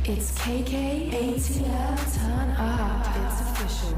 It's KK ATL Turn Up. It's official.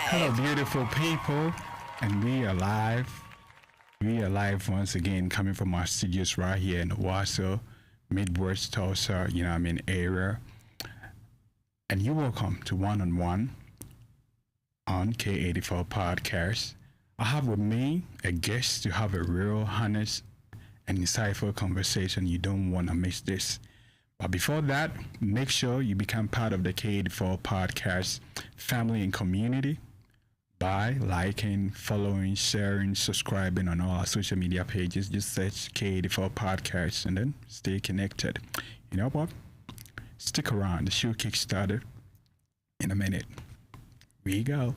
Hello, beautiful people, and we are live. We are live once again, coming from our studios right here in Wausau, Midwest, Tulsa, area. And you're welcome to One on One on K84 Podcast. I have with me a guest to have a real, honest, and insightful conversation. You don't want to miss this. But before that, make sure you become part of the K84 Podcast family and community by liking, following, sharing, subscribing on all our social media pages. Just search K84 Podcast and then stay connected. You know what? Stick around. The show kickstarted in a minute. We go.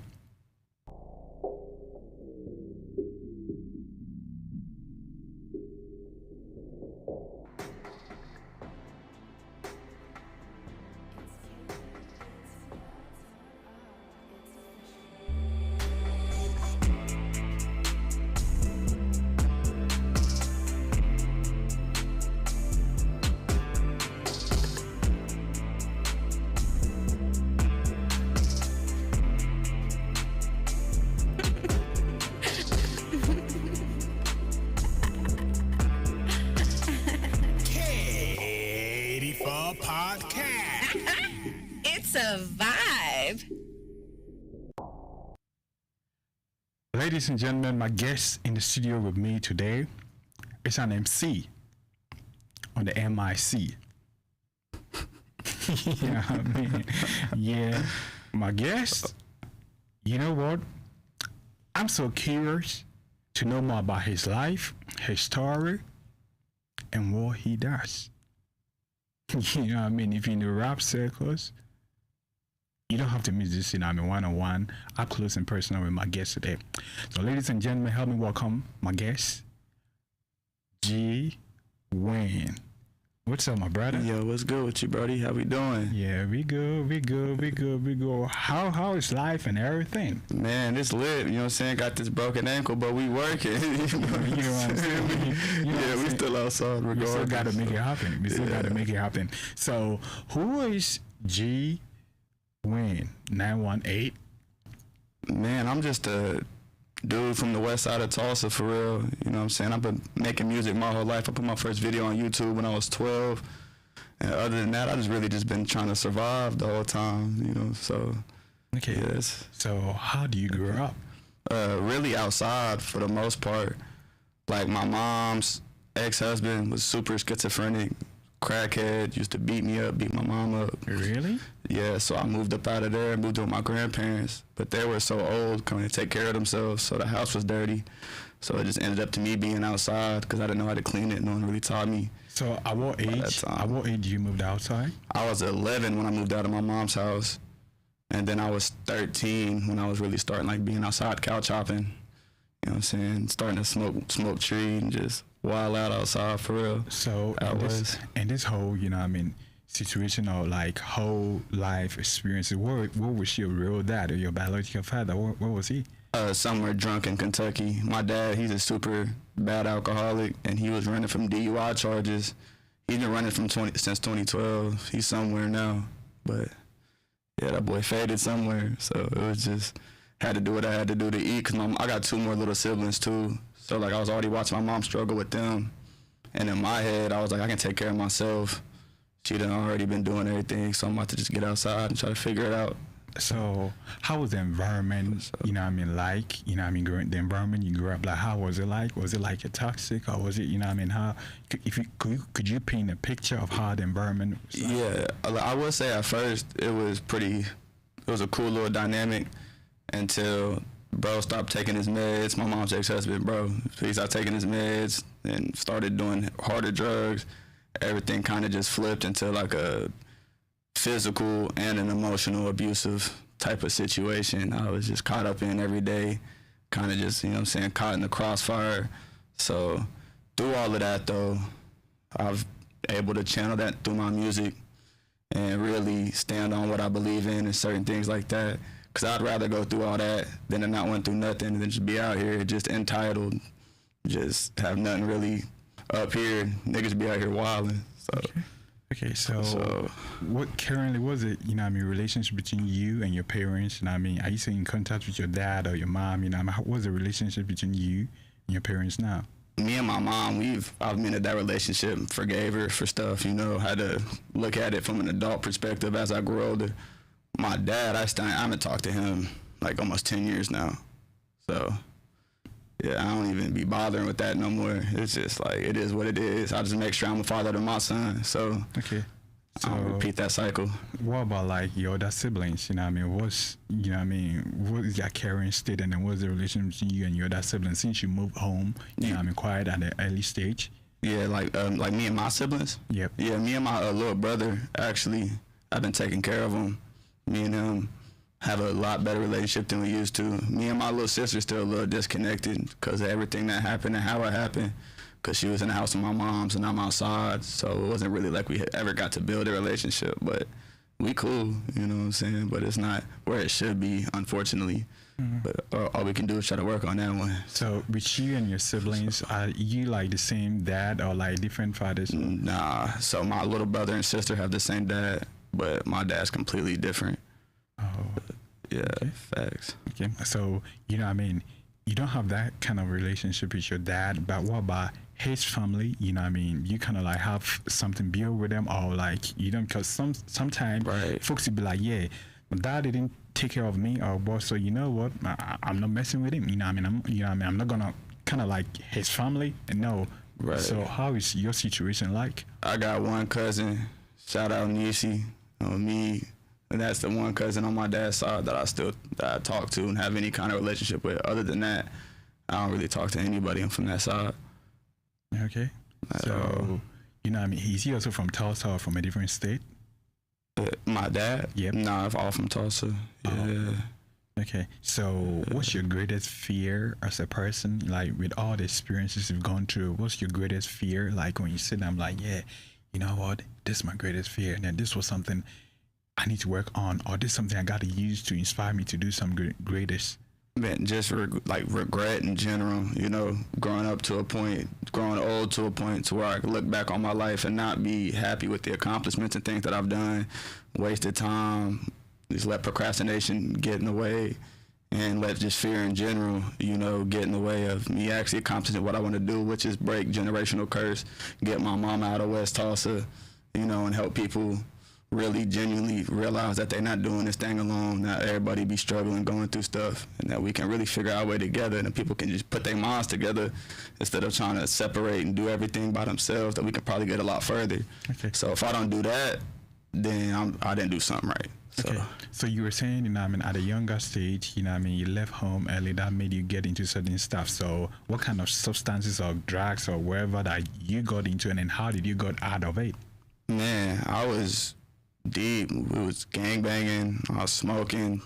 Ladies and gentlemen, my guest in the studio with me today is an MC on the MIC. Yeah, my guest, you know what? I'm so curious to know more about his life, his story, and what he does. If you're in the rap circles, you don't have to miss this, one-on-one, up close and personal with my guest today. So, ladies and gentlemen, help me welcome my guest, G. Wayne. What's up, my brother? Yo, what's good with you, Brody? How we doing? Yeah, we good. How is life and everything? Man, it's lit. You know what I'm saying? Got this broken ankle, but we working. You know what I'm saying? We still outside regardless. We still got to make it happen. So, who is G. Wayne 918? Man, I'm just a dude from the west side of Tulsa, for real. You know what I'm saying? I've been making music my whole life. I put my first video on YouTube when I was 12. And other than that, I just been trying to survive the whole time, so. Okay. Yes. So how do you grow up? Really outside for the most part. Like, my mom's ex-husband was super schizophrenic, crackhead, used to beat me up, beat my mom up. Really? Yeah, so I moved up out of there and moved with my grandparents. But they were so old, coming to take care of themselves, so the house was dirty. So it just ended up to me being outside because I didn't know how to clean it. No one really taught me. So at what age you moved outside? I was 11 when I moved out of my mom's house. And then I was 13 when I was really starting being outside couch hopping. You know what I'm saying? Starting to smoke tree and just wild out outside for real. So this whole, situation or whole life experience, what was your real dad or your biological father? What was he? Somewhere drunk in Kentucky. My dad, he's a super bad alcoholic, and he was running from DUI charges. He's been running since 2012. He's somewhere now, but yeah, that boy faded somewhere. So it was just had to do what I had to do to eat. Cause I got two more little siblings too. So I was already watching my mom struggle with them, and in my head, I was like, I can take care of myself. She done already been doing everything, so I'm about to just get outside and try to figure it out. So how was the environment, the environment you grew up, how was it like? Was it a toxic, or was it, how, could you paint a picture of how the environment was like? Yeah, I would say at first it was a cool little dynamic until bro stopped taking his meds. My mom's ex-husband, bro, he stopped taking his meds and started doing harder drugs. Everything kind of just flipped into like a physical and an emotional abusive type of situation. I was just caught up in every day, kind of just, you know what I'm saying, caught in the crossfire. So through all of that, though, I've able to channel that through my music and really stand on what I believe in and certain things like that. Because I'd rather go through all that than to not went through nothing than just be out here just entitled, just have nothing really up here. Niggas be out here wilding. So. Okay, so what currently was it, you know what I mean, relationship between you and your parents, you know what I mean? Are you still in contact with your dad or your mom, you know what I mean? How was the relationship between you and your parents now? Me and my mom, I've been in that relationship, forgave her for stuff, you know, had to look at it from an adult perspective as I grew older. My dad, I haven't talked to him like almost 10 years now. So, yeah, I don't even be bothering with that no more. It's just like, it is what it is. I just make sure I'm a father to my son. So, okay. So I don't repeat that cycle. What about like your other siblings? You know what I mean? You know what I mean? What is your caring state, and then what's the relationship between you and your other siblings since you moved home? You know what I mean? Quite at an early stage. Yeah, like me and my siblings. Yep. Yeah, me and my little brother, actually, I've been taking care of him. Me and him have a lot better relationship than we used to. Me and my little sister still a little disconnected because of everything that happened and how it happened. Because she was in the house with my mom's and I'm outside, so it wasn't really like we ever got to build a relationship. But we cool, you know what I'm saying? But it's not where it should be, unfortunately. Mm-hmm. But all we can do is try to work on that one. So with you and your siblings, are you like the same dad or like different fathers? Nah, so my little brother and sister have the same dad, but my dad's completely different. Oh. Yeah, okay. Facts. Okay, so, you know what I mean? You don't have that kind of relationship with your dad, but what about his family? You know what I mean? You kind of like have something built with them, or like you don't, because sometimes right. Folks will be like, yeah, my dad didn't take care of me, or boss, so you know what? I'm not messing with him. You know what I mean? I'm not gonna kind of like his family. No. Right. So how is your situation like? I got one cousin, shout out Nisi, me. And that's the one cousin on my dad's side that I talk to and have any kind of relationship with. Other than that, I don't really talk to anybody from that side. Okay. So, you know what I mean? Is he also from Tulsa or from a different state? My dad? Yep. Nah, I'm all from Tulsa. Yeah. Oh. Okay. So, what's your greatest fear as a person? Like, with all the experiences you've gone through, what's your greatest fear? Like, when you sit down, like, yeah, you know what? This is my greatest fear. And then this was something I need to work on, or this is something I got to use to inspire me to do some greatest. Man, just regret in general, you know, growing old to a point to where I could look back on my life and not be happy with the accomplishments and things that I've done, wasted time, just let procrastination get in the way, and let just fear in general, you know, get in the way of me actually accomplishing what I want to do, which is break generational curse, get my mom out of West Tulsa, you know, and help people really genuinely realize that they're not doing this thing alone. Not everybody be struggling, going through stuff, and that we can really figure our way together, and people can just put their minds together instead of trying to separate and do everything by themselves, that we can probably get a lot further. Okay. So if I don't do that, then I didn't do something right. So. Okay. So you were saying, you know, I mean, at a younger stage, you know, I mean, you left home early, that made you get into certain stuff. So what kind of substances or drugs or wherever that you got into, and then how did you got out of it? Man, I was deep. We was gangbanging, I was smoking,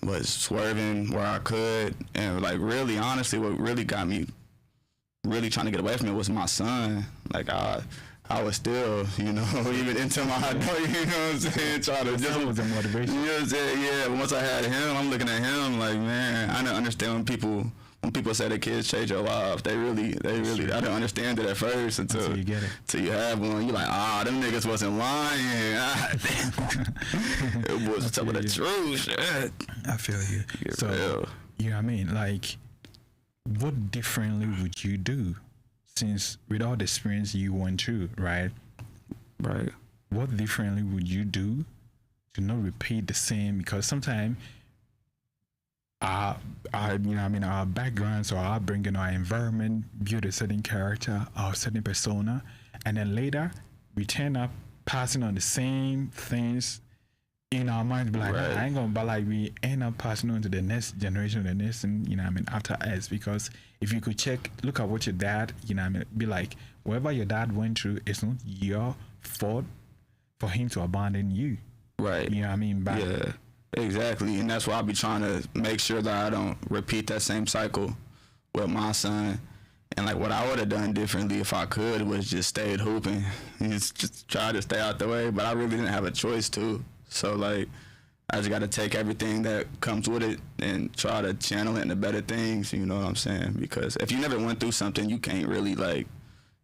was swerving where I could, and like really honestly what really got me really trying to get away from it was my son. Like I was still, you know, even into my adult, you know what I'm saying, trying to just was a motivation. You know what I'm saying? Yeah, but once I had him, I'm looking at him like, man, I didn't understand when people say their kids change your life. They really, I didn't understand it at first until you get it. Till you have one. You like, them niggas wasn't lying. It was some of the truth. Shit. I feel you. So, you know what I mean? Like, what differently would you do? Since with all the experience you went through, right? Right. What differently would you do to not repeat the same? Because sometimes our backgrounds or our bringing our environment build a certain character or a certain persona, and then later we turn up passing on the same things in our minds be like, Right. "Nah, I ain't gonna, but like we end up passing on to the next generation, the next, and you know what I mean, after us. Because if you could look at what your dad, you know what I mean, be like, whatever your dad went through, it's not your fault for him to abandon you. Right. You know what I mean? But Yeah, exactly. And that's why I be trying to make sure that I don't repeat that same cycle with my son. And like what I would have done differently if I could was just stayed hooping. Just try to stay out the way. But I really didn't have a choice to. So like I just got to take everything that comes with it and try to channel it into better things. You know what I'm saying? Because if you never went through something, you can't really like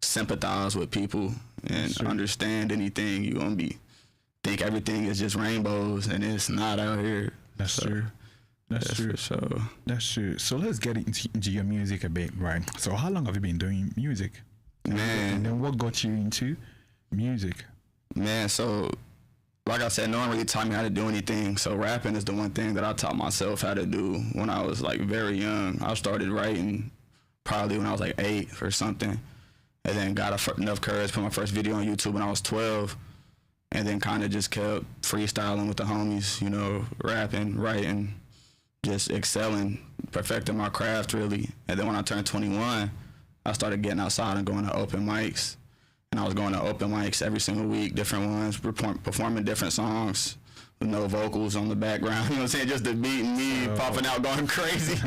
sympathize with people and Sure. understand anything. You're gonna think everything is just rainbows, and it's not out here. that's So, true. That's true. for sure. That's true. So let's get into your music a bit, right? So how long have you been doing music? And Man, then what got you into music? so like I said, no one really taught me how to do anything. So rapping is the one thing that I taught myself how to do when I was like very young. I started writing probably when I was like 8 or something, and then got enough courage to put my first video on YouTube when I was 12, and then kind of just kept freestyling with the homies, you know, rapping, writing, just excelling, perfecting my craft really. And then when I turned 21, I started getting outside and going to open mics. And I was going to open mics every single week, different ones, performing different songs with no vocals on the background. You know what I'm saying? Just the beat and me popping out, going crazy.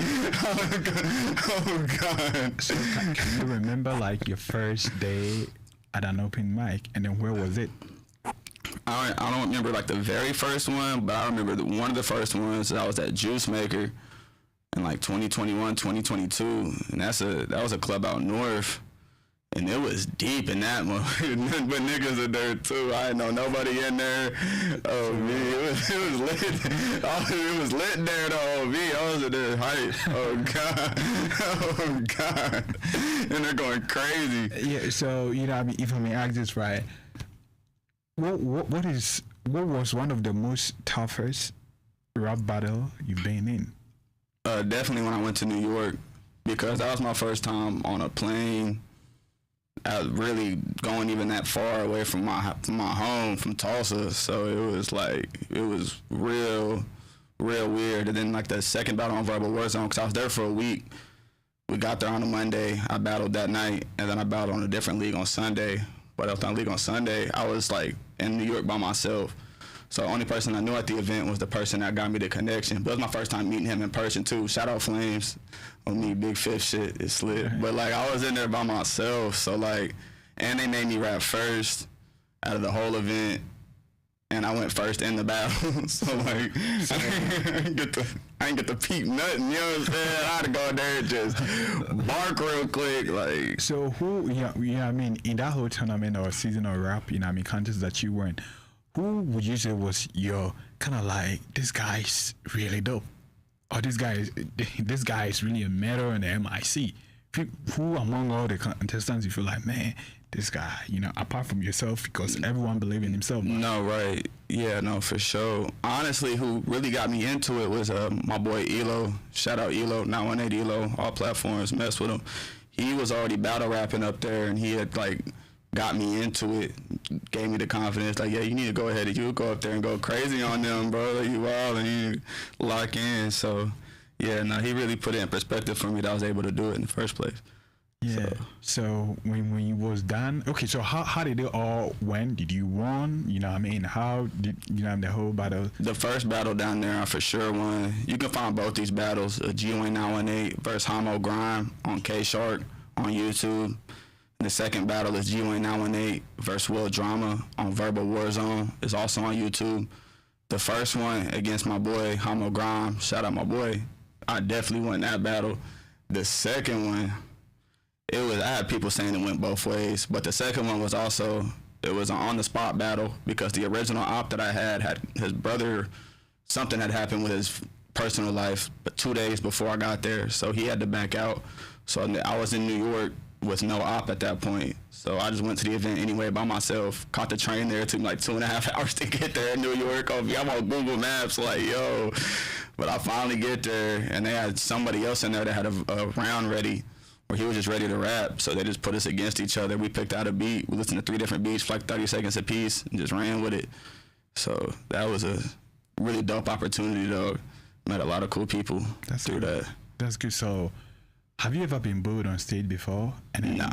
Oh God. So can you remember like your first day at an open mic, and then where was it? I don't remember like the very first one, but I remember one of the first ones. I was at Juice Maker in like 2021, 2022, and that was a club out north. And it was deep in that one. Nothing but niggas in there too. I didn't know nobody in there. Oh me, it was lit. It was lit in there though. Oh me, I was in there hype. Oh God, oh God, and they're going crazy. Yeah. So you know, I mean, if I may ask this right, what was one of the most toughest rap battle you've been in? Definitely when I went to New York, because that was my first time on a plane. I was really going even that far away from my home, from Tulsa, so it was real weird. And then like the second battle on Verbal Warzone, because I was there for a week. We got there on a Monday. I battled that night, and then I battled on a different league on Sunday. But after that league on Sunday, I was like in New York by myself. So the only person I knew at the event was the person that got me the connection. But it was my first time meeting him in person too. Shout out Flames on me, Big Fifth shit, it's lit. But like I was in there by myself, so like, and they made me rap first out of the whole event, and I went first in the battle. So like, I ain't get to peep nothing. You know what I'm saying? I had to go in there and just bark real quick, like. So who, you know, I mean, in that whole tournament or season of rap, you know, I mean, contest that you were in, who would you say was your kind of like, this guy's really dope, or this guy is really a mentor in the MIC? Who among all the contestants you feel like, man, this guy, you know, apart from yourself, because everyone believes in himself. No, right. Yeah, no, for sure. Honestly, who really got me into it was my boy Elo. Shout out Elo, 918 Elo, all platforms, mess with him. He was already battle rapping up there, and he had like got me into it, gave me the confidence, like, yeah, you need to go ahead and you go up there and go crazy on them, bro. Like, you wild and you lock in. So, yeah, no, he really put it in perspective for me that I was able to do it in the first place. Yeah. So when you was done, okay. So how did it all went? Did you won? You know what I mean? How did you know the whole battle? The first battle down there, I for sure won. You can find both these battles: G-Wayne 918 versus Homo Grime on K Shark on YouTube. The second battle is G-Wayne 918 versus Will Drama on Verbal Warzone. It's also on YouTube. The first one against my boy Homo Grime, shout out my boy, I definitely won that battle. The second one, I had people saying it went both ways, but the second one was also, it was an on-the-spot battle because the original op that I had his brother, something had happened with his personal life, but 2 days before I got there, so he had to back out. So I was in New York with no op at that point. So I just went to the event anyway by myself, caught the train there. It took me like 2.5 hours to get there in New York. I'm on Google Maps like, yo. But I finally get there, and they had somebody else in there that had a round ready where he was just ready to rap. So they just put us against each other. We picked out a beat. We listened to 3 different beats for like 30 seconds a piece and just ran with it. So that was really dope opportunity though. Met a lot of cool people That's through good. that. That's good. So, have you ever been booed on stage before? And then, Nah.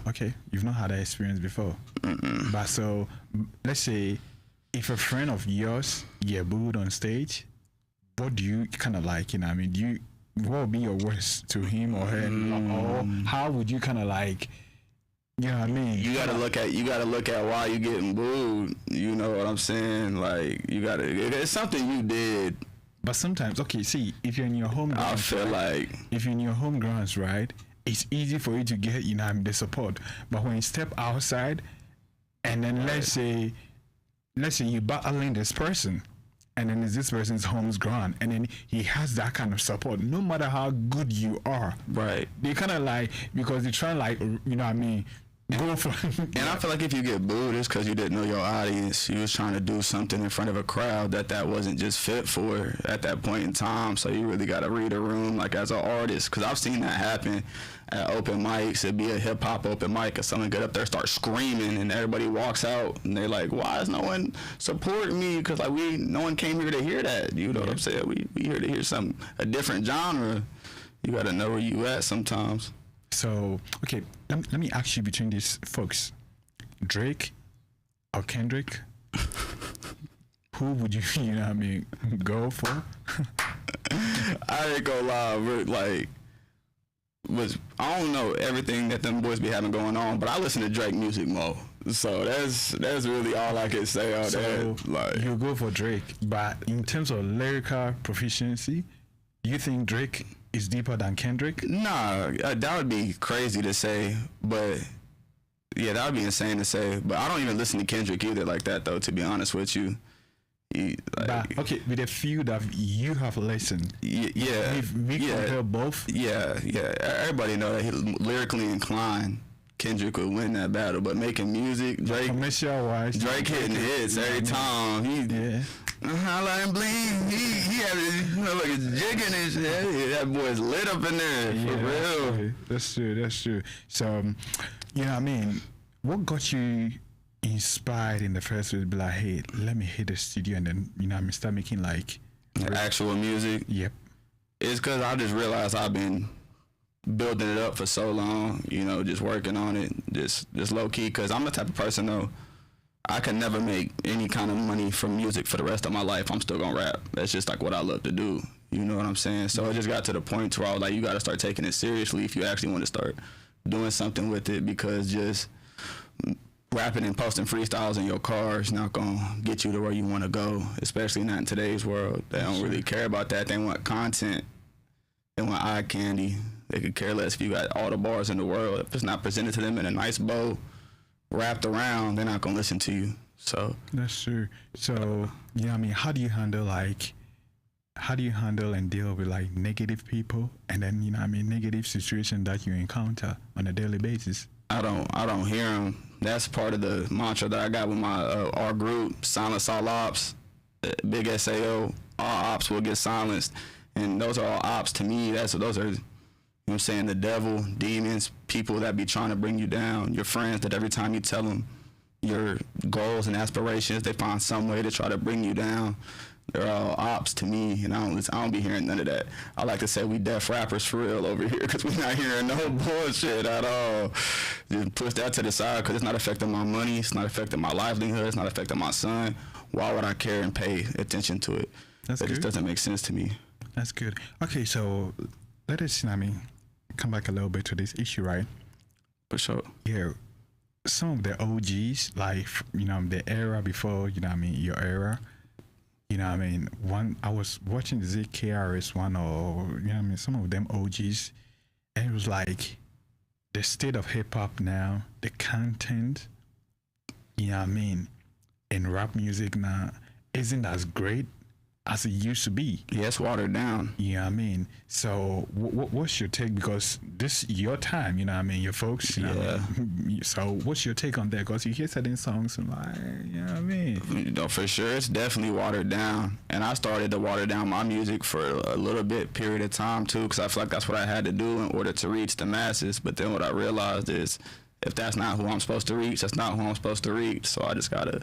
Okay, you've not had that experience before. But so, let's say, if a friend of yours get booed on stage, what do you kind of like? You know, what I mean, what would be your words to him or her, or how would you kind of like? You know what I mean? You gotta look at why you getting booed. You know what I'm saying? Like it's something you did. But sometimes, okay, see, if you're in your home I grounds, feel like if you're in your home grounds, right, it's easy for you to get, you know, what I mean, the support. But when you step outside, and then let's say you're battling this person, and then it's this person's home's ground, and then he has that kind of support. No matter how good you are, right. they kind of like, because they try like, you know what I mean, go for. And I feel like if you get booed, it's because you didn't know your audience. You was trying to do something in front of a crowd that wasn't just fit for at that point in time. So you really got to read a room, like as an artist, because I've seen that happen at open mics. It'd be a hip hop open mic, and someone get up there, start screaming, and everybody walks out, and they're like, "Why is no one supporting me?" Because like no one came here to hear that. You know what I'm saying? We here to hear a different genre. You got to know where you at sometimes. So, okay, let me ask you between these folks, Drake or Kendrick, who would you, you know what I mean, go for? I ain't gonna lie, I don't know everything that them boys be having going on, but I listen to Drake music more. So that's really all I can say on that. Like, you go for Drake, but in terms of lyrical proficiency, you think Drake is deeper than Kendrick? nah, that would be crazy to say, but yeah, that would be insane to say. But I don't even listen to Kendrick either like that, though, to be honest with you. But okay, with a few that you have listened, yeah, we compare both. Yeah. Everybody know that he lyrically inclined. Kendrick would win that battle, but making music, Drake Commercial-wise, hitting hits every time. Yeah. Holla and bling. He had like a jig in his head. That boy's lit up in there for real. That's true. So, you know what I mean? What got you inspired in the first place to be like, hey, let me hit the studio and then, you know what I mean, start making like Actual music. Yep. It's because I just realized I've been building it up for so long, you know, just working on it, just low key. Because I'm the type of person, though, I can never make any kind of money from music for the rest of my life. I'm still gonna rap. That's just like what I love to do. You know what I'm saying? So it just got to the point where I was like, you got to start taking it seriously if you actually want to start doing something with it, because just rapping and posting freestyles in your car is not gonna get you to where you want to go, especially not in today's world. They don't really care about that. They want content. They want eye candy. They could care less if you got all the bars in the world. If it's not presented to them in a nice bow, wrapped around, they're not gonna listen to you. So That's true. So, you know what I mean, how do you handle and deal with like negative people, and then, you know what I mean, negative situation that you encounter on a daily basis? I don't hear them. That's part of the mantra that I got with my our group, Silence All Ops, Big SAO. All ops will get silenced, and those are all ops to me. Those are, you know what I'm saying, the devil, demons, people that be trying to bring you down, your friends that every time you tell them your goals and aspirations, they find some way to try to bring you down. They're all ops to me, and I don't be hearing none of that. I like to say we deaf rappers for real over here, because we're not hearing no bullshit at all. Just push that to the side, because it's not affecting my money, it's not affecting my livelihood, it's not affecting my son. Why would I care and pay attention to it? That's It good. just doesn't make sense to me. That's good. Okay, so let us, you know what I mean, come back a little bit to this issue, right? For sure. Yeah, some of the OGs, like, you know, the era before, you know what I mean, your era, you know what I mean, I was watching the ZKRS one, or, you know what I mean, some of them OGs, and it was like the state of hip-hop now, the content, you know what I mean, in rap music now isn't as great as it used to be. Yeah, it's watered down. You know what I mean? So what's your take? Because this your time, you know what I mean? Your folks, you know what I mean? So what's your take on that? Because you hear certain songs and like, you know what I mean? You know, for sure, it's definitely watered down. And I started to water down my music for a little bit period of time, too, because I feel like that's what I had to do in order to reach the masses. But then what I realized is, if that's not who I'm supposed to reach, that's not who I'm supposed to reach. So I just got to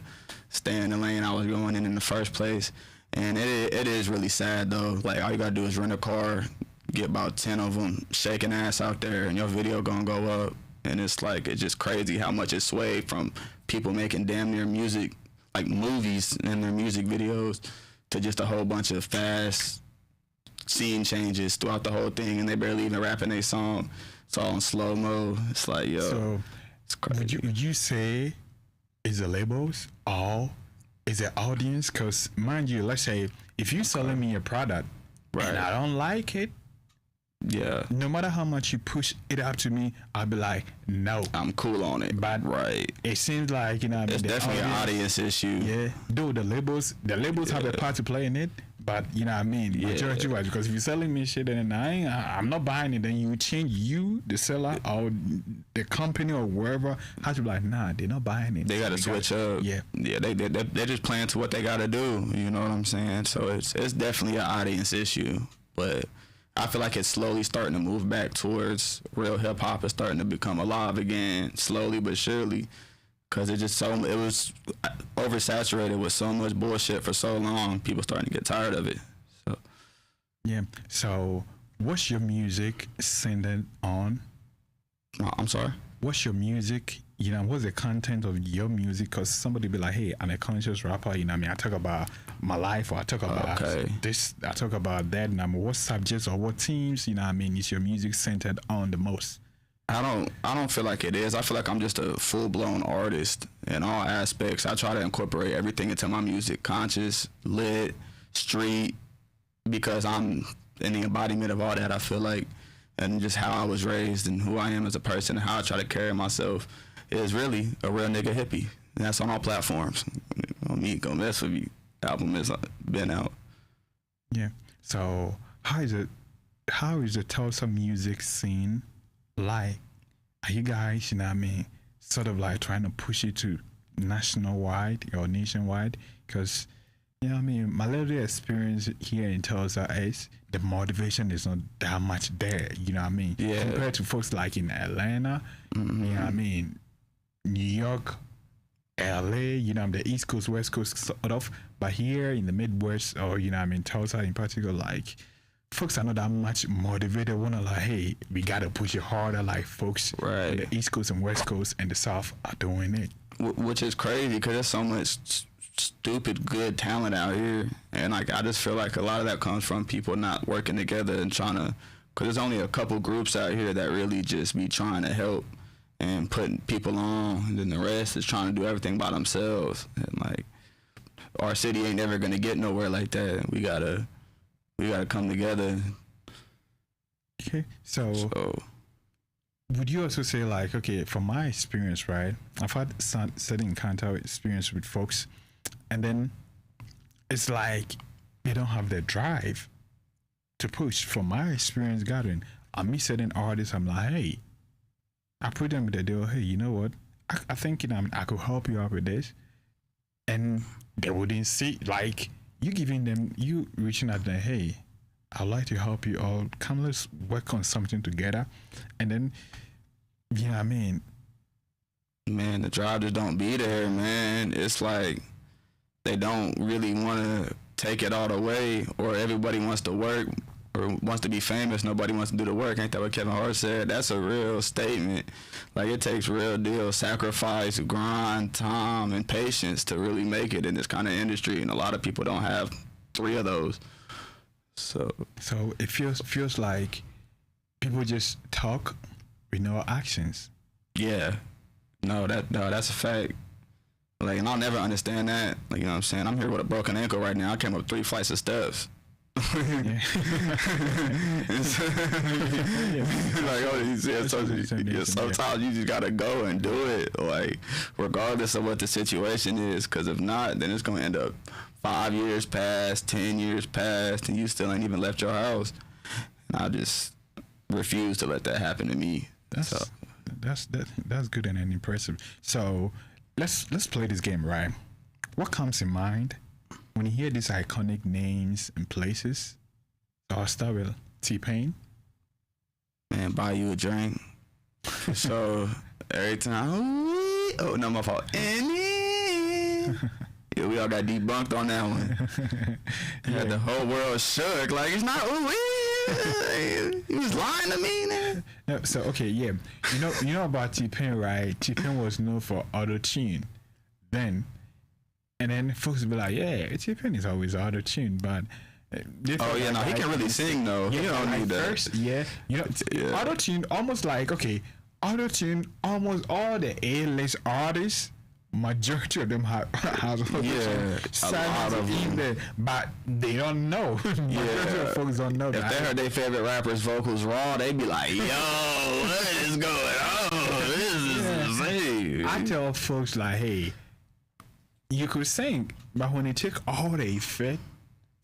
stay in the lane I was going in the first place. And it is really sad though. Like all you gotta do is rent a car, get about 10 of them shaking ass out there, and your video gonna go up. And it's like it's just crazy how much it swayed from people making damn near music, like movies in their music videos, to just a whole bunch of fast scene changes throughout the whole thing, and they barely even rapping their song. It's all in slow mo. It's like So it's crazy. would you say is the labels or is the audience? Because mind you, let's say if you're selling me a product and I don't like it, Yeah, no matter how much you push it up to me, I'll be like, no. I'm cool on it. But right, it seems like, you know, what I it's mean, the definitely an audience issue. Yeah, though the labels have a part to play in it, but you know what I mean, majority wise, because if you're selling me shit and I'm not buying it, then you change the seller or the company or wherever has to be like, nah, they're not buying it. They gotta switch up. Yeah, They're just playing to what they gotta do. You know what I'm saying? So it's definitely an audience issue, but I feel like it's slowly starting to move back towards real hip hop. Is starting to become alive again, slowly but surely. Cause it was oversaturated with so much bullshit for so long. People starting to get tired of it. So yeah. So what's your music centered on? I'm sorry. What's your music? You know, what's the content of your music? Because somebody be like, hey, I'm a conscious rapper. You know what I mean? I talk about my life, or I talk about this, I talk about that. And what subjects or what themes, you know what I mean, is your music centered on the most? I don't feel like it is. I feel like I'm just a full-blown artist in all aspects. I try to incorporate everything into my music, conscious, lit, street, because I'm in the embodiment of all that, I feel like, and just how I was raised and who I am as a person and how I try to carry myself is really a real nigga hippie. And that's on all platforms. Me, Go Mess With Me album has been out. Yeah. So how is the Tulsa music scene like? Are you guys, you know what I mean, sort of like trying to push it to nationwide or nationwide? Because, you know what I mean, my little experience here in Tulsa is the motivation is not that much there, you know what I mean? Yeah. Compared to folks like in Atlanta, you know what I mean, New York, LA, you know, the East Coast, West Coast sort of, but here in the Midwest, or you know, I mean, Tulsa in particular, like folks are not that much motivated. Wanna like, hey, we gotta push it harder, like folks on the East Coast and West Coast and the South are doing it. Which is crazy because there's so much stupid good talent out here, and like I just feel like a lot of that comes from people not working together and trying to. Because there's only a couple groups out here that really just be trying to help and putting people on, and then the rest is trying to do everything by themselves. And like our city ain't never gonna get nowhere like that. We gotta come together. Okay, so would you also say like, okay, from my experience, right? I've had certain encounter experience with folks, and then it's like they don't have the drive to push. From my experience gathering, I meet certain artists, I'm like, hey, I put them in the deal, hey, you know what? I think, you know, I could help you out with this. And they wouldn't see, like, you reaching out there, hey, I'd like to help you all. Come, let's work on something together. And then, you know what I mean? Man, the drive just don't be there, man. It's like they don't really want to take it all the way, or everybody wants to work or wants to be famous. Nobody wants to do the work. Ain't that what Kevin Hart said? That's a real statement. Like, it takes real deal sacrifice, grind, time, and patience to really make it in this kind of industry, and a lot of people don't have 3 of those. So it feels like people just talk with no actions. Yeah, no, that's a fact. Like, and I'll never understand that. Like, you know what I'm saying? I'm here with a broken ankle right now. I came up 3 flights of steps. Like, oh, you see, sometimes you just gotta go and do it, like, regardless of what the situation is. Because if not, then it's gonna end up 5 years past, 10 years past, and you still ain't even left your house. And I just refuse to let that happen to me. That's good and impressive. So let's play this game, right? What comes in mind when you hear these iconic names and places? So I'll start with T-Pain. Man, buy you a drink. So every time, oh no, my fault. Yeah, we all got debunked on that one. Had the whole world shook. Like, it's not, he was lying to me, man. No, so okay, yeah. You know about T-Pain, right? T-Pain was known for auto-tune. Then folks will be like, yeah, T-Pain is always auto-tune, but Oh yeah, no, he can really sing though. Yeah, He don't like need that. first, yeah. Yeah. Auto-tune almost like, okay, auto-tune, almost all the A-list artists, majority of them have auto-tune. Yeah, a lot of in them. there, but they don't know. Majority of folks don't know If that. they heard their favorite rapper's vocals raw, they'd be like, yo, what is going on? This is insane. I tell folks like, hey, you could sing, but when they take all the effect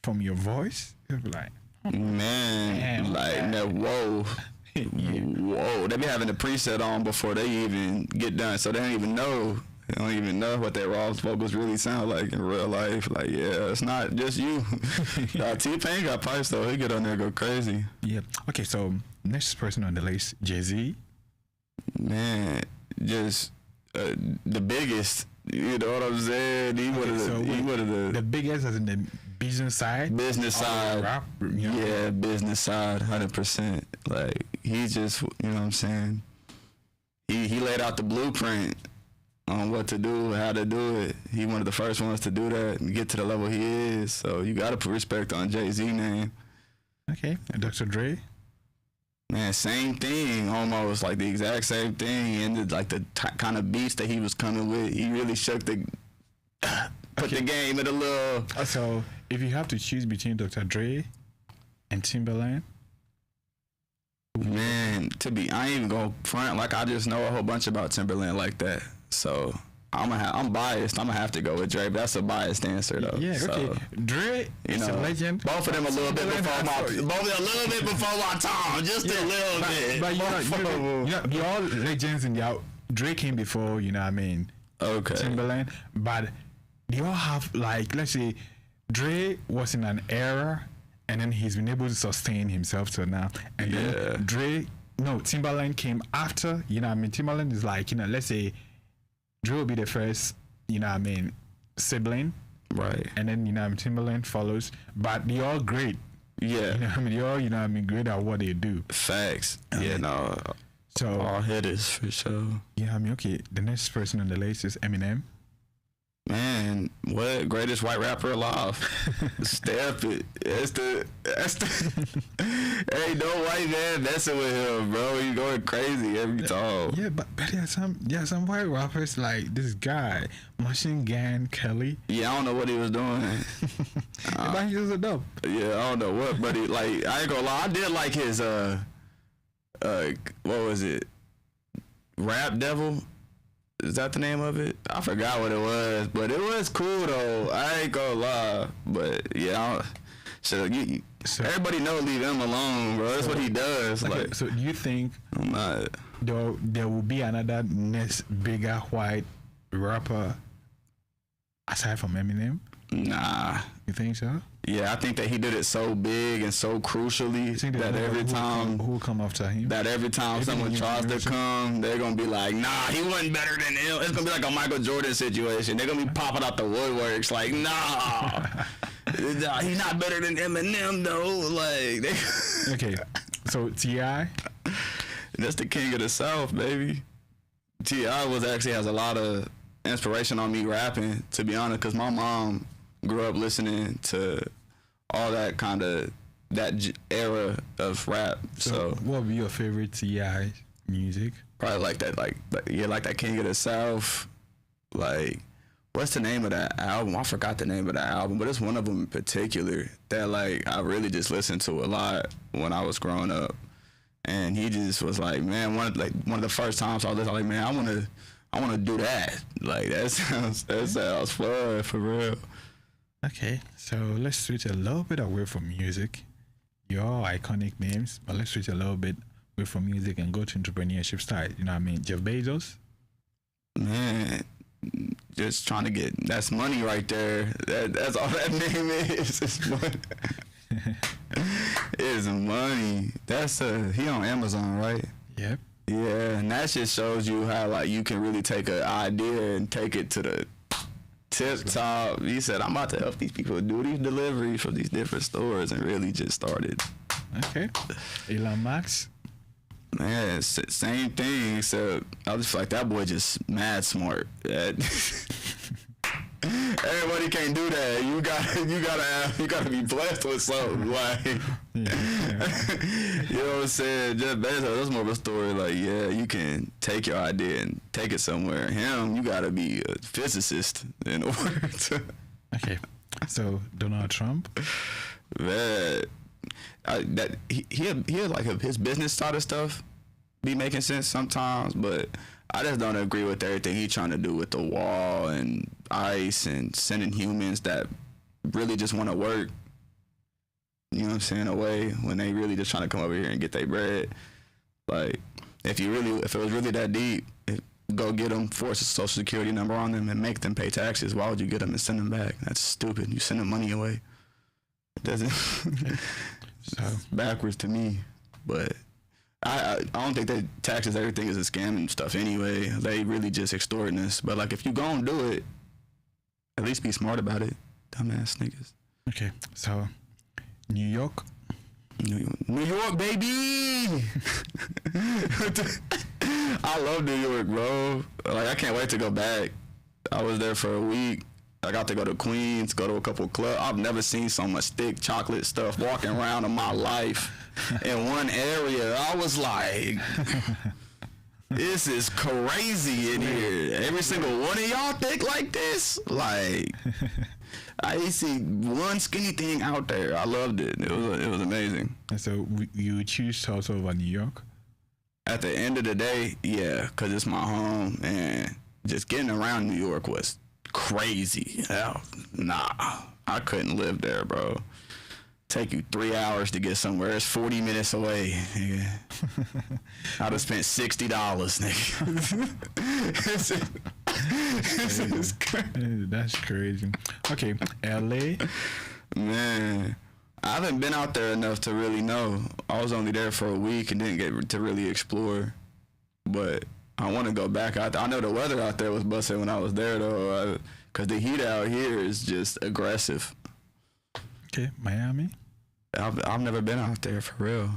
from your voice, it'll be like, Man, Damn. like, no, whoa. Whoa. They be having the preset on before they even get done, so they don't even know. They don't even know what their raw vocals really sound like in real life. Like, yeah, it's not just you. T-Pain got pipes, though. He get on there and go crazy. yeah. Okay, so next person on the list, Jay-Z. Man, just the biggest. You know what I'm saying? He one of the The biggest as in the business side. business side. Rap, you know? Yeah, business side, 100%. Like, he just, you know what I'm saying? He laid out the blueprint on what to do, how to do it. He one of the first ones to do that and get to the level he is. So you got to put respect on Jay-Z name. Okay, and Dr. Dre. Man, same thing, almost like the exact same thing. And like the kind of beats that he was coming with, he really shook the, put the game in a little. So if you have to choose between Dr. Dre and Timberland, Man, I ain't even gonna front. Like, I just know a whole bunch about Timberland like that. So I'm biased. I'm gonna have to go with Dre, but that's a biased answer though. yeah, So, okay. Dre is a legend. Both of them a little bit before my time, just a little bit. But you're all legends in the Dre came before, you know what I mean? Okay. Timberland, but they all have, like, let's say Dre was in an era and then he's been able to sustain himself till now, and then Timberland came after, you know what I mean? Timberland is like, you know, let's say Dre will be the first, you know what I mean, sibling, Right. and then, you know what I mean, Timberland follows, but they all great, Yeah. you know what I mean? They all, you know what I mean, great at what they do. Facts. Yeah. No. So All hitters for sure. yeah, I mean, okay, the next person on the list is Eminem. Man, what greatest white rapper alive? Step it. That's the ain't no white man messing with him, bro. He going crazy every time. Yeah, but there are some white rappers like this guy, Machine Gun Kelly. Yeah, I don't know what he was doing. But he was a dope. Yeah, I don't know what, but he, like, I ain't gonna lie, I did like his what was it? Rap Devil? Is that the name of it? I forgot what it was, but it was cool though. I ain't gonna lie, but yeah, everybody know leave him alone, bro. That's what he does. Okay, Like, so do you think I'm not. there will be another next bigger white rapper aside from Eminem? Nah. You think so? Yeah, I think that he did it so big and so crucially You think that every time who will come after him? someone Maybe tries to Universal. come, they're gonna be like, nah, he wasn't better than him. It's gonna be like a Michael Jordan situation. They're gonna be popping out the woodworks like, nah, he's not better than Eminem though. Like, Okay, so T.I.? that's the king of the South, baby. T.I. has a lot of inspiration on me rapping, to be honest, because my mom grew up listening to all that kind of era of rap. So what would be your favorite T.I. music? probably like that, like that King of the South. Like, what's the name of that album? I forgot the name of that album, but it's one of them in particular that, like, I really just listened to a lot when I was growing up. And he just was like, man, one of the first times I was like, man, I wanna do that. Like, that sounds fun for real. Okay, so let's switch a little bit away from music. You're all iconic names, but let's switch a little bit away from music and go to entrepreneurship side. You know what I mean? Jeff Bezos. Man, just trying to get, that's money right there. That's all that name is. It's money. It's money. That's he on Amazon, right? Yep. Yeah, and that just shows you how, like, you can really take an idea and take it to Tip top. He said, I'm about to help these people do these deliveries from these different stores, and really just started. Okay. Elon Musk. Man, same thing, except I just feel like that boy just mad smart. Everybody can't do that. You gotta be blessed with something. Like, you know what I'm saying? Jeff Bezos, that's more of a story. Like, yeah, you can take your idea and take it somewhere. Him, you gotta be a physicist in order to. Okay. So Donald Trump. Man, he like his business side of stuff be making sense sometimes, but I just don't agree with everything he's trying to do with the wall and ICE and sending humans that really just want to work, you know what I'm saying, away when they really just trying to come over here and get their bread. Like, if it was really that deep, go get them, force a social security number on them and make them pay taxes. Why would you get them and send them back? That's stupid. You send them money away. It doesn't. So backwards to me, but I don't think that taxes everything is a scam and stuff anyway. They really just extorting us. But like, if you gonna do it, at least be smart about it, dumbass niggas. Okay, so New York, baby. I love New York, bro. Like, I can't wait to go back. I was there for a week. I got to go to Queens, go to a couple clubs. I've never seen so much thick chocolate stuff walking around in my life. In one area, I was like, this is crazy in here. Every single one of y'all think like this? Like, I didn't see one skinny thing out there. I loved it. It was amazing. And so you would choose Tulsa over New York? At the end of the day, yeah, because it's my home, and just getting around New York was crazy. Hell, nah, I couldn't live there, bro. Take you 3 hours to get somewhere. It's 40 minutes away. Nigga. I'd have spent $60, nigga. That's crazy. Okay, LA. Man, I haven't been out there enough to really know. I was only there for a week and didn't get to really explore. But I want to go back out there. I know the weather out there was busting when I was there, though, because the heat out here is just aggressive. Okay, Miami. I've never been out there for real.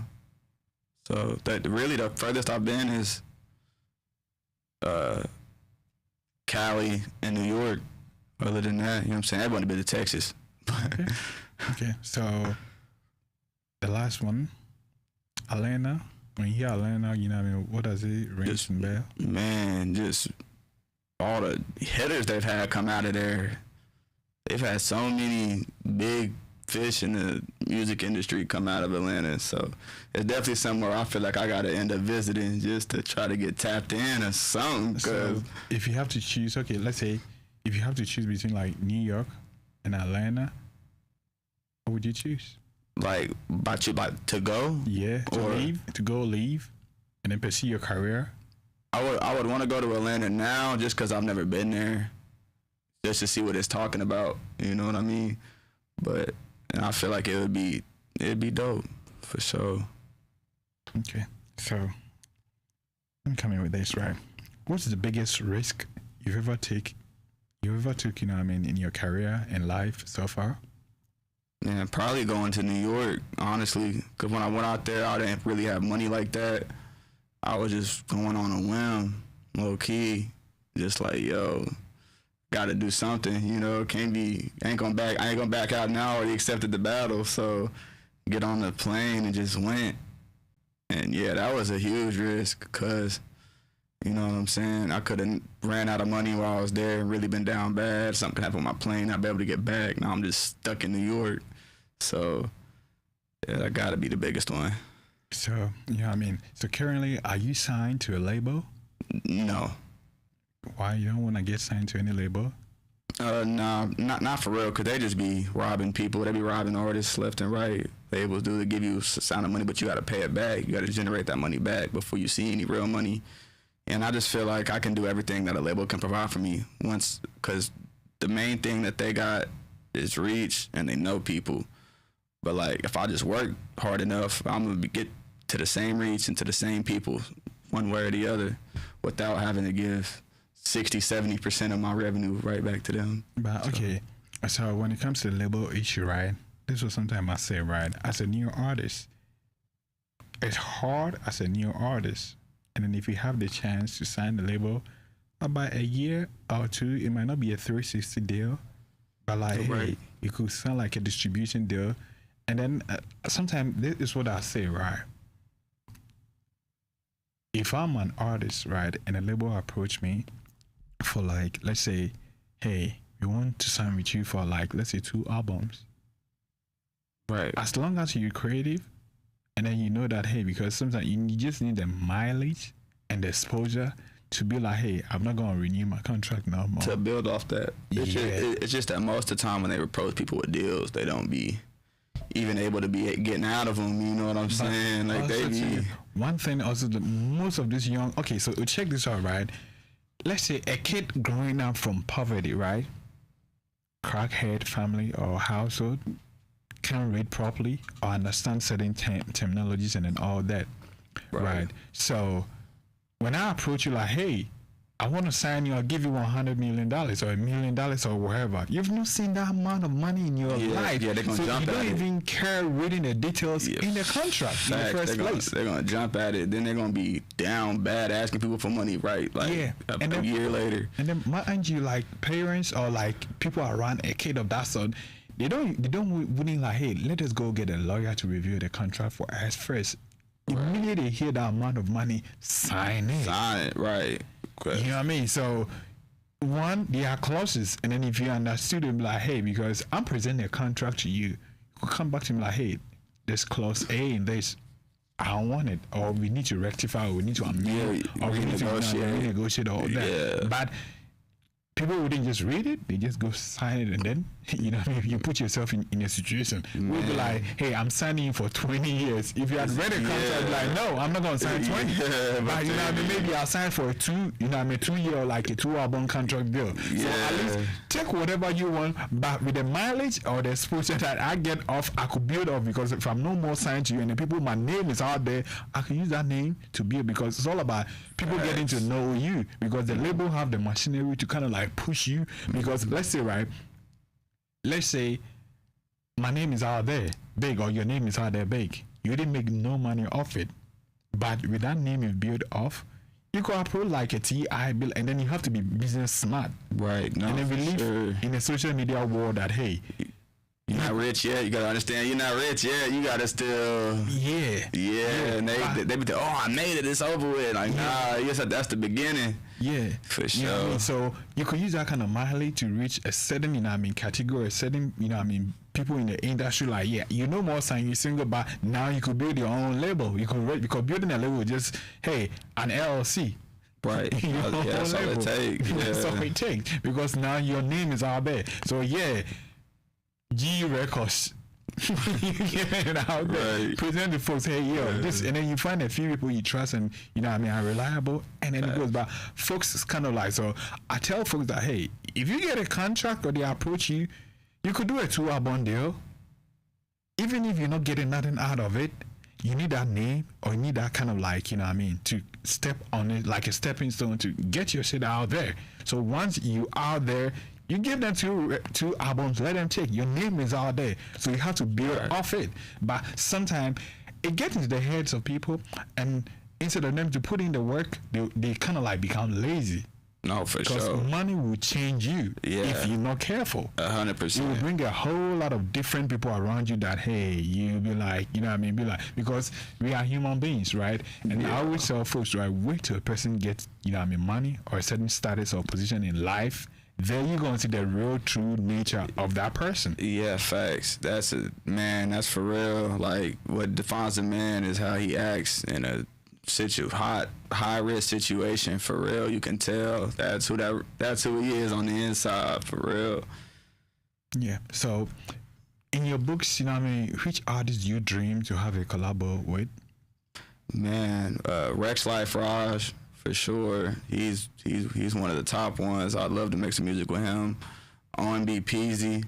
So that really the furthest I've been is Cali and New York. Other than that, you know what I'm saying? Everybody been to Texas. Okay. Okay, so the last one, Atlanta. When you hear Atlanta, you know what I mean? What does it ring some bell? Man, just all the hitters they've had come out of there. They've had so many big fish in the music industry come out of Atlanta, so it's definitely somewhere I feel like I gotta end up visiting just to try to get tapped in or something. So if you have to choose, okay, let's say if you have to choose between like New York and Atlanta, what would you choose? Like to go? Yeah, to leave, and then pursue your career. I would want to go to Atlanta now just because I've never been there, just to see what it's talking about. You know what I mean? But and I feel like it'd be dope for sure. Okay, so I'm coming with this, right? What's the biggest risk you've ever took, you know what I mean, in your career and life so far? Yeah, probably going to New York, honestly, because when I went out there, I didn't really have money like that. I was just going on a whim, low key, just like, yo, got to do something, you know. I ain't gonna back out now. I already accepted the battle, so get on the plane and just went. And yeah, that was a huge risk because, you know what I'm saying, I could have ran out of money while I was there and really been down bad. Something could happen with my plane, I'd be able to get back. Now I'm just stuck in New York. So yeah, that gotta be the biggest one. So, you know what I mean? So currently, are you signed to a label? No. Why you don't want to get signed to any label? Nah, not for real, because they just be robbing people. They be robbing artists left and right. Labels do, they give you a sign of money, but you got to pay it back. You got to generate that money back before you see any real money. And I just feel like I can do everything that a label can provide for me once, because the main thing that they got is reach, and they know people. But like, if I just work hard enough, I'm going to get to the same reach and to the same people one way or the other without having to give 60-70% of my revenue right back to them. But okay, so when it comes to the label issue, right? This was sometimes I say, right? As a new artist, it's hard as a new artist, and then if you have the chance to sign the label, about a year or two, it might not be a 360 deal, but like hey, it could sound like a distribution deal, and then sometimes this is what I say, right? If I'm an artist, right, and a label approach me for like, let's say, hey, we want to sign with you for like, let's say 2 albums. Right. As long as you're creative, and then you know that, hey, because sometimes you just need the mileage and the exposure to be like, hey, I'm not going to renew my contract no more. To build off that. It's just that most of the time when they approach people with deals, they don't be even able to be getting out of them, you know what I'm saying? Like they be... One thing also, most of this young... Okay, so check this out, right? Let's say a kid growing up from poverty, right? Crackhead family or household, can't read properly or understand certain terminologies and then all that, right? So when I approach you like, hey, I want to sign you, I'll give you $100 million or $1 million or whatever. You've not seen that amount of money in your life. Yeah, they're gonna so jump you at don't it. even care reading the details in the contract in the first place. They're gonna jump at it. Then they're gonna be down bad asking people for money, right? Like a year later. And then mind you, like parents or like people around a kid of that sort, they wouldn't like, hey, let us go get a lawyer to review the contract for us first. Immediately they hear that amount of money, sign it. Sign it, right. Okay. You know what I mean? So one, there are clauses, and then if you understood them like, hey, because I'm presenting a contract to you, you could come back to me like, hey, there's clause A in this, I don't want it, or we need to rectify, or we need to amend, or we need to renegotiate all that. But people wouldn't just read it, they just go sign it, and then, you know, if you put yourself in a situation, we'll be like, hey, I'm signing you for 20 years. If you had read a contract, like, no, I'm not going to sign 20. But, you know what I mean, maybe I'll sign for a 2-year, like a 2-album contract deal. So at least take whatever you want, but with the mileage or the exposure that I get off, I could build off, because if I'm no more signed to you and the people, my name is out there, I can use that name to build, because it's all about people getting to know you, because the label have the machinery to kind of like push you, because let's say my name is out there big, or your name is out there big, you didn't make no money off it, but with that name you build off, you could approach like a TI bill, and then you have to be business smart, right? No, and then we live in a social media world that, hey, you're not rich yet. You gotta understand, you're not rich yet. You gotta still, and they be, oh, I made it. It's over with. Like, nah, yes, that's the beginning. Yeah, for sure. You know what I mean? So you could use that kind of mileage to reach a certain, you know what I mean, category, a certain, you know what I mean, people in the industry. Like, yeah, you know more sign you single, but now you could build your own label. You could because building a label is just, hey, an LLC. Right. That's all it takes. That's all it takes, because now your name is out there. So yeah, G Records. You get it out there, present the folks, hey, this, and then you find a few people you trust and, you know what I mean, are reliable, and then it goes. But folks is kind of like, so I tell folks that, hey, if you get a contract or they approach you, you could do a 2-album deal. Even if you're not getting nothing out of it, you need that name, or you need that kind of like, you know what I mean, to step on it like a stepping stone to get your shit out there. So once you out there, you give them two albums, let them take. Your name is out there, so you have to build off it. But sometimes it gets into the heads of people, and instead of them to put in the work, they kind of like become lazy. No, for sure. Because money will change you if you're not careful. 100%. You will bring a whole lot of different people around you that, hey, you'll be like, you know what I mean? Be like, because we are human beings, right? And I always tell folks, right, wait till a person gets, you know what I mean, money or a certain status or position in life. Then you're going to see the real true nature of that person. Yeah, facts. That's for real. Like, what defines a man is how he acts in a high risk situation. For real, you can tell that's who he is on the inside. For real. Yeah. So, in your books, you know what I mean, which artists do you dream to have a collabo with? Man, Rex Life Raj. For sure, he's one of the top ones. I'd love to make some music with him. R&B Peasy,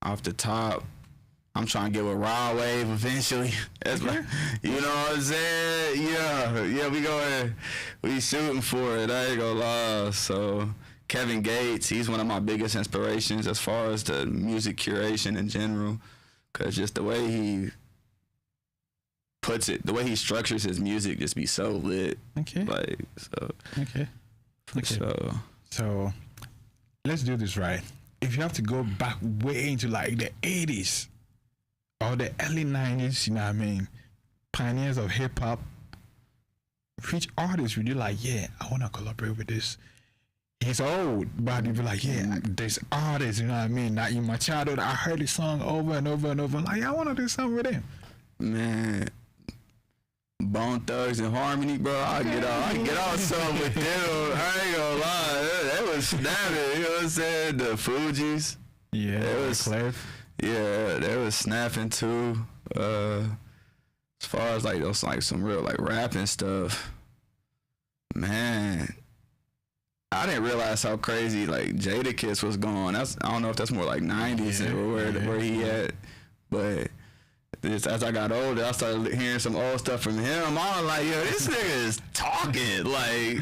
off the top. I'm trying to get with Raw Wave eventually. That's like, you know what I'm saying? Yeah, we shooting for it. I ain't gonna lie. So Kevin Gates, he's one of my biggest inspirations as far as the music curation in general, cause just the way he puts it, the way he structures his music, just be so lit. Okay. Like so. Okay. So So let's do this right. If you have to go back way into like the 80s or the early 90s, you know what I mean, pioneers of hip hop, which artists would you like, yeah, I want to collaborate with this? He's old, but you'd be like, yeah, this artist, you know what I mean? Now in my childhood, I heard this song over and over and over. Like, I want to do something with him. man, Bone Thugs and Harmony, bro. I get out something with them. I ain't gonna lie, that was snapping. You know what I'm saying? The Fugees. Yeah, It was- Cliff. Yeah, they was snapping too. As far as like those like some real like rapping stuff, man, I didn't realize how crazy like Jadakiss was going. I don't know if that's more like 90s Yeah, where he at, but just as I got older, I started hearing some old stuff from him. I was like, yo, this nigga is talking. Like,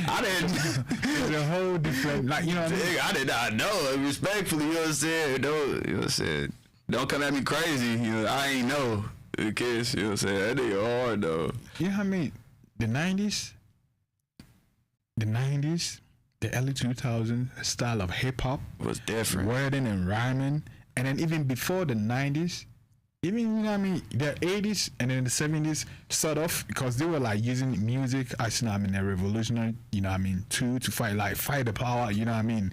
I didn't. It's a whole different, like, you know what I mean? I did not know. Respectfully, you know what I'm saying? Don't, you know what I'm saying? Don't come at me crazy. You know, I ain't know. The kids, you know what I'm saying? That nigga hard, though. You know what I mean? The 90s, the early 2000s style of hip hop, Was different. wording and rhyming, and then even before the 90s, even, you know what I mean, the 80s and then the 70s, sort of, because they were like using music as, you know what I mean, a revolutionary, you know what I mean, tool to fight the power, you know what I mean,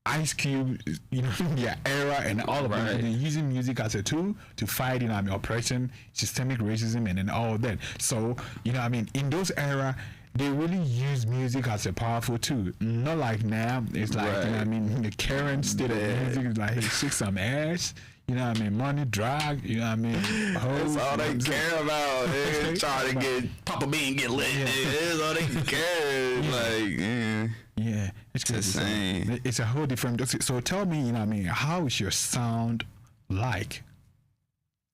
Ice Cube, you know, their era and all of Right. them, they're using music as a tool to fight, you know what I mean, oppression, systemic racism, and then all of that. So, you know what I mean, in those era, they really use music as a powerful tool. Not like now, it's like, you know what I mean, the current state of music is like, hey, shake some ass, you know what I mean, money, drug, you know what I mean, hoes, That's all they you know what I'm saying? care about. They trying to get Papa Bean get lit. That's all they care. Like, yeah. Yeah, it's crazy. So, insane. it's a whole different. So tell me, you know what I mean, how is your sound like?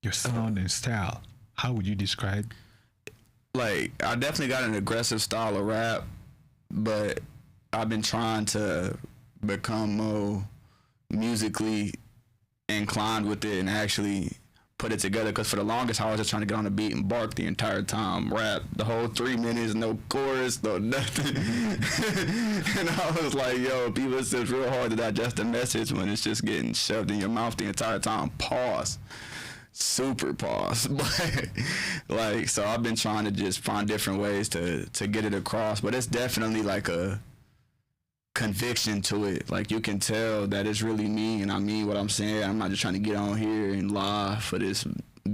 Your sound and style. How would you describe? Like, I definitely got an aggressive style of rap, but I've been trying to become more musically inclined with it and actually put it together, because for the longest I was just trying to get on the beat and bark the entire time, rap the whole 3 minutes, no chorus, no nothing. And I was like, yo, people, it's real hard to digest the message when it's just getting shoved in your mouth the entire time. Pause. Super pause. But like, so I've been trying to just find different ways to get it across, but it's definitely like a conviction to it. Like, you can tell that it's really me and I mean what I'm saying. I'm not just trying to get on here and lie for this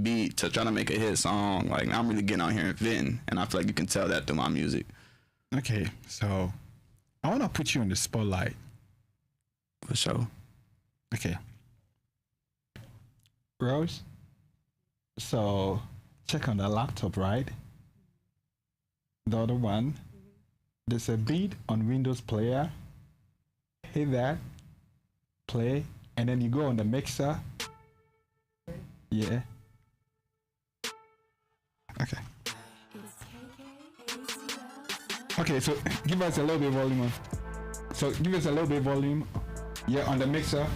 beat to try to make a hit song. Like, I'm really getting on here and venting, and I feel like you can tell that through my music. Okay, so I want to put you in the spotlight. For sure. Okay. Rose, so check on the laptop, right? The other one. There's a beat on Windows Player. Hit that. Play. And then you go on the mixer. Yeah. Okay. Okay, so give us a little bit of volume on. So give us a little bit of volume. Yeah, on the mixer.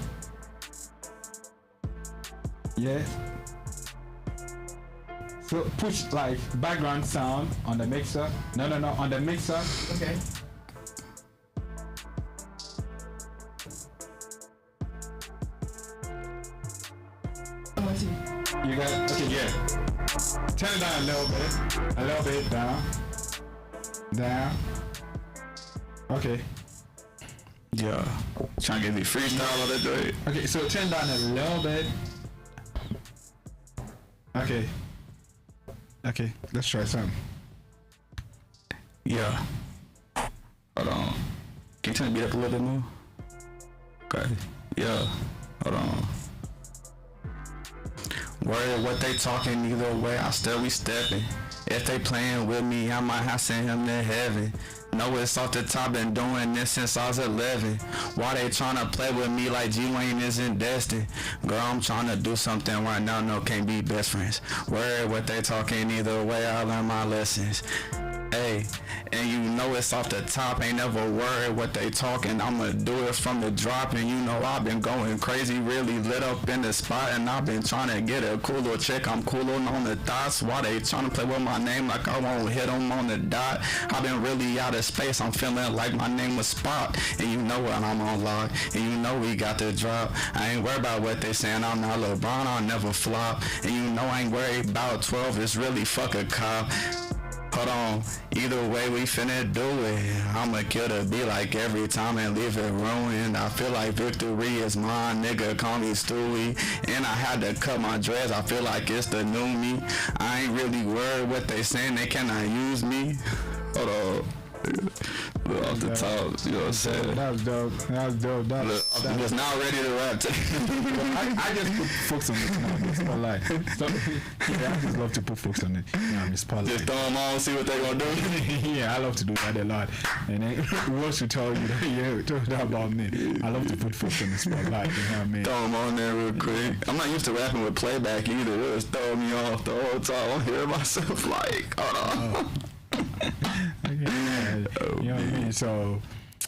Yeah. So push like background sound on the mixer. No, on the mixer. Okay. You got it? Okay, yeah. Turn it down a little bit down. Down. Okay. Yeah. Trying to get me freestyle on that day. Okay, so turn down a little bit. Okay. Okay, let's try something. Yeah. Hold on. Can you turn the beat up a little bit more? Okay. Yeah. Hold on. Worry what they talking, either way, I still be stepping. If they playing with me, I might have sent him to heaven. Know it's off the top, been doing this since I was 11. Why they tryna play with me like G Wayne isn't destined? Girl, I'm tryna do something right now, no, can't be best friends. Worry what they talking, either way I learn my lessons. Hey, and you know it's off the top, ain't never worried what they talking. I'ma do it from the drop, and you know I've been going crazy, really lit up in the spot, and I've been trying to get a cool little chick. I'm coolin' on the thoughts. Why they trying to play with my name like I won't hit them on the dot? I've been really out of space, I'm feeling like my name was Spot, and you know what, I'm on lock, and you know we got the drop. I ain't worried about what they saying, I'm not LeBron, I'll never flop, and you know I ain't worried about 12, it's really fuck a cop. Hold on, either way we finna do it. I'ma kill the beat like every time and leave it ruined. I feel like victory is mine, nigga, call me Stewie. And I had to cut my dreads, I feel like it's the new me. I ain't really worried what they saying, they cannot use me. Hold on. Look off the top, you know what I'm saying? That was dope. That was dope. Look, I'm just now ready to rap. I just put folks on the spotlight. So, yeah, I just love to put folks on the spotlight. Just throw them on, see what they gonna do. Yeah, I love to do that a lot. And then who else should tell you that? Yeah, talk that about me. I love to put folks on the spotlight. You know what I mean? Throw them on there real quick. I'm not used to rapping with playback either. It was throwing me off the whole time. I'm hearing myself like, hold on. Yeah, you know what I mean? So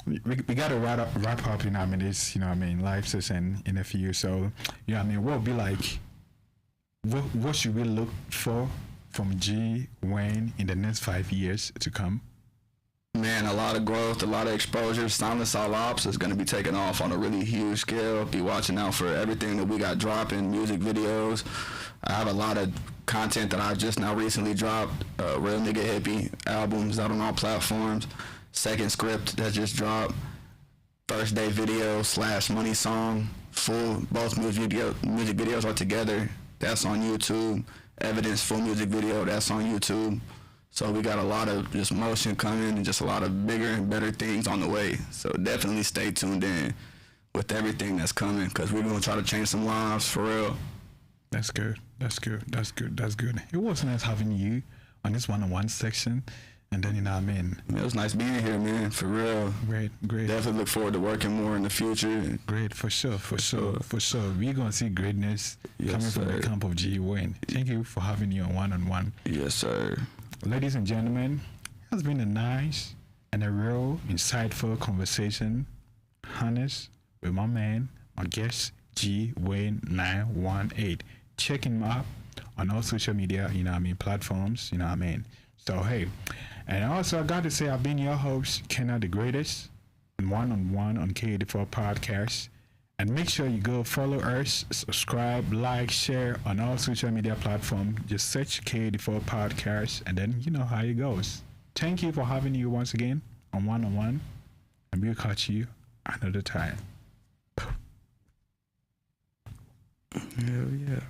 we gotta wrap up, you know what I mean, this, you know what I mean, live session in a few. So, you know what I mean, what would be like, what should we look for from G Wayne in the next 5 years to come? Man, a lot of growth, a lot of exposure. Silence All Ops is going to be taking off on a really huge scale. Be watching out for everything that we got dropping, music videos. I have a lot of content that I just now recently dropped. Real Nigga Hippie albums out on all platforms. Second script that just dropped. First day video / money song. Both music videos are together. That's on YouTube. Evidence full music video, that's on YouTube. So we got a lot of just motion coming and just a lot of bigger and better things on the way. So definitely stay tuned in with everything that's coming, because we're going to try to change some lives for real. That's good. That's good. That's good. That's good. It was nice having you on this one-on-one section. And then, you know what I mean? It was nice being here, man, for real. Great. Definitely look forward to working more in the future. Great, for sure. We're going to see greatness coming from the camp of G Wayne. Thank you for having you on one-on-one. Yes, sir. Ladies and gentlemen, it has been a nice and a real insightful conversation, honest, with my man, my guest, G Wayne 918. Check him out on all social media, you know what I mean, platforms, you know what I mean. So, hey, and also I got to say, I've been your host, Kenna the Greatest, one-on-one on K84 Podcast. And make sure you go follow us, subscribe, like, share on all social media platforms. Just search K84 Podcast, and then you know how it goes. Thank you for having you once again on one-on-one, and we'll catch you another time. Hell yeah.